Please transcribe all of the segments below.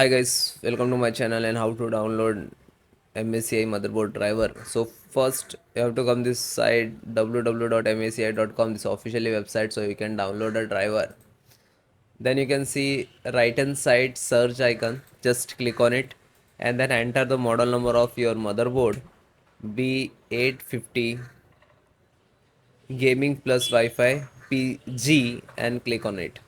Hi guys, welcome to my channel and how to download MSI motherboard driver. So first you have to come this site www.msci.com, this officially website, so you can download a driver. Then you can see right hand side search icon, just click on it and then enter the model number of your motherboard B850 gaming plus Wi-Fi PG and click on it.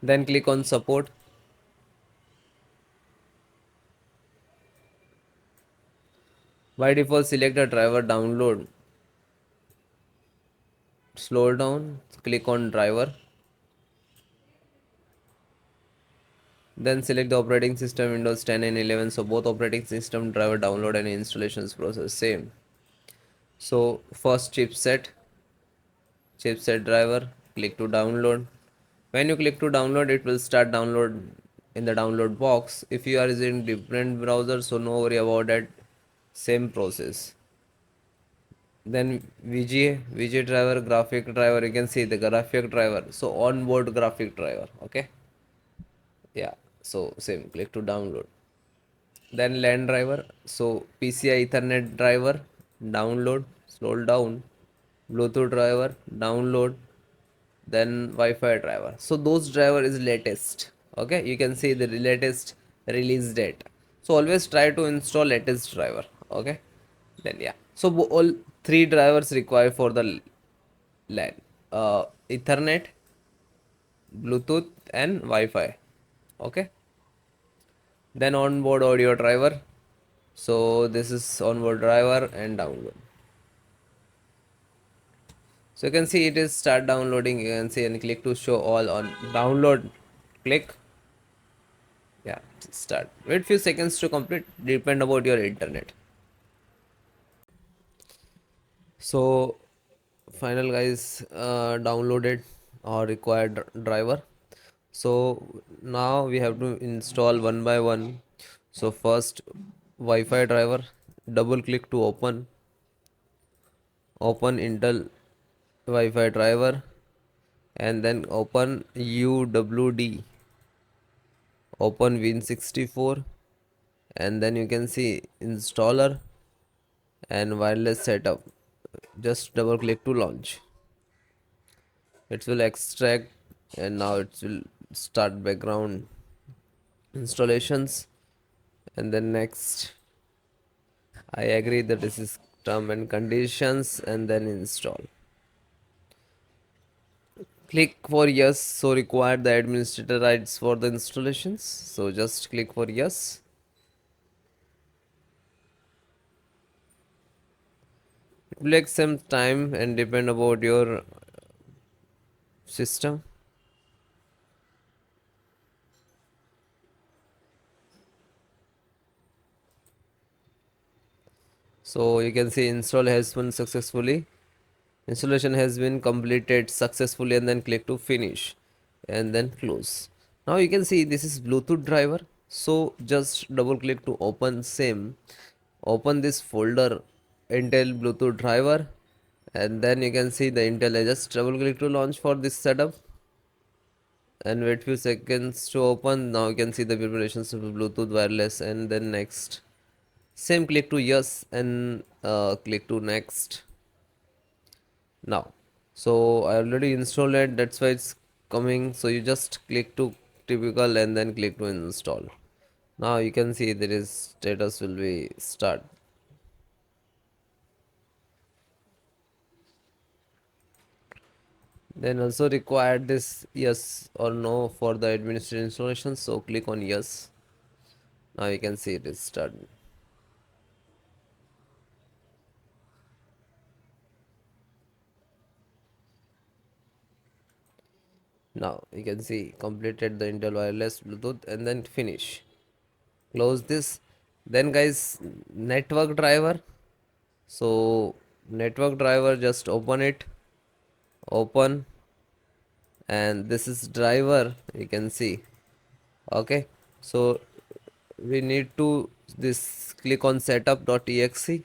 Then click on support. By default select a driver download. Slow down, click on driver, then select the operating system Windows 10 and 11. So both operating system driver download and installations process same. So first chipset driver, click to download. When you click to download, it will start download in the download box. If you are using different browser, so no worry about that, same process. Then VGA driver, graphic driver, you can see the graphic driver, so onboard graphic driver. Okay, yeah, so same, click to download. Then LAN driver, so PCI Ethernet driver, download, scroll down, Bluetooth driver, download, then Wi-Fi driver. So those driver is latest. Okay, you can see the latest release date. So always try to install latest driver. Okay, then yeah, so all three drivers required for the LAN, Ethernet, Bluetooth and Wi-Fi. Okay, then onboard audio driver. So this is onboard driver and download. So you can see it is start downloading. You can see and click to show all on download. Click. Yeah, start. Wait few seconds to complete. Depend about your internet. So final guys, downloaded or required driver. So now we have to install one by one. So first Wi-Fi driver. Double click to open Intel Wi-Fi driver and then open UWD, open Win64 and then you can see installer and wireless setup. Just double click to launch. It will extract and now it will start background installations and then next. I agree that this is term and conditions and then install. Click for yes, so require the administrator rights for the installations, so just click for yes. It will take some time and depend about your system. So you can see install has been successfully, installation has been completed successfully and then click to finish and then close. Now you can see this is Bluetooth driver, so just double click to open same, open this folder Intel Bluetooth driver and then you can see the Intel. I just double click to launch for this setup and wait few seconds to open. Now you can see the preparations of Bluetooth wireless and then next, same, click to yes and click to next. Now so I already installed it, that's why it's coming. So you just click to typical and then click to install. Now you can see there is status will be start. Then also required this yes or no for the administrative installation, so click on yes. Now you can see it is started. Now you can see completed the Intel wireless Bluetooth and then finish. Close this. Then guys, network driver. So network driver, just open it, open, and this is driver, you can see. Okay, so we need to this click on setup.exe.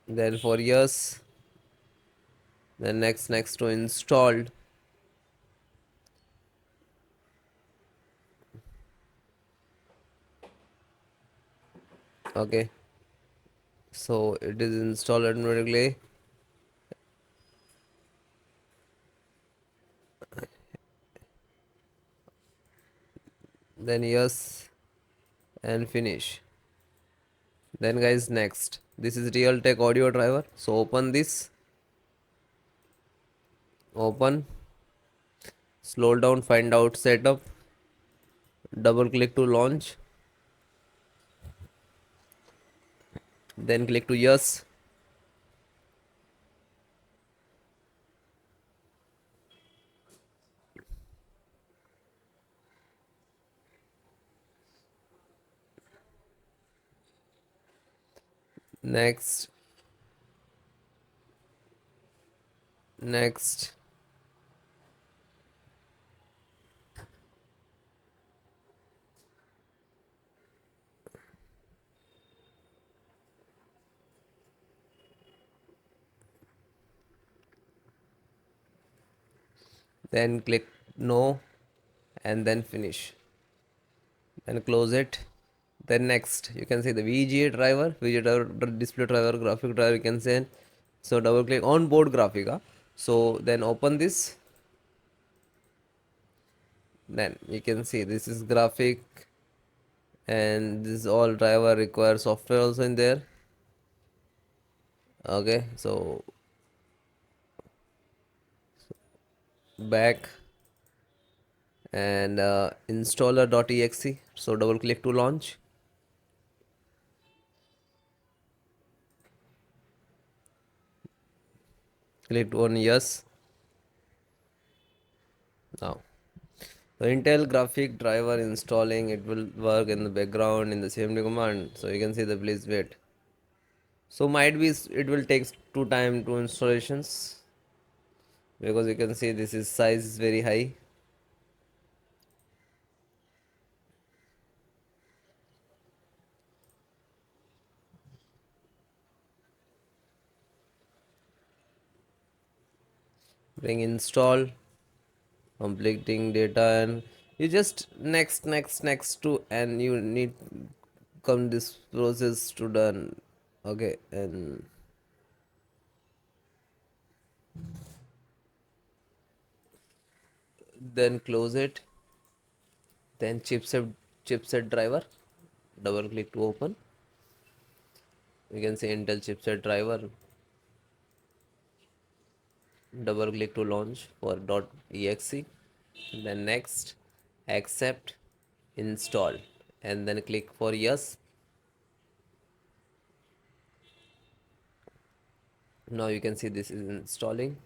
then for yes, then next to installed. Okay, so it is installed automatically. Then yes, and finish. Then guys, next, this is Realtek audio driver. So open this, open, scroll down, find out setup, double click to launch, then click to yes. Next, next, then click no, and then finish. Then close it. Then next, you can see the VGA driver, display driver, graphic driver. You can say. So double click on board graphica. So then open this. Then you can see this is graphic, and this all driver requires software also in there. Okay, so back and installer.exe. So double click to launch. Click on yes. Now the Intel graphic driver installing, it will work in the background in the same command. So you can see the please wait. So might be it will take two time to installations, because you can see this is size is very high. Bring install, completing data, and you just next to, and you need come this process to done. Okay, and then close it. Then chipset driver, double click to open. You can see Intel chipset driver, double click to launch for .exe. Then next, accept, install, and then click for yes. Now you can see this is installing.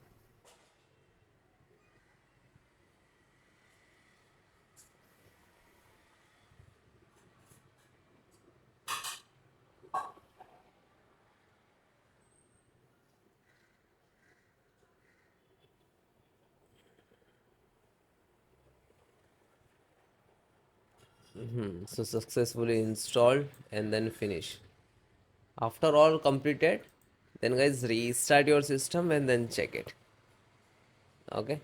So successfully installed, and then finish. After all completed, then guys restart your system and then check it. Okay.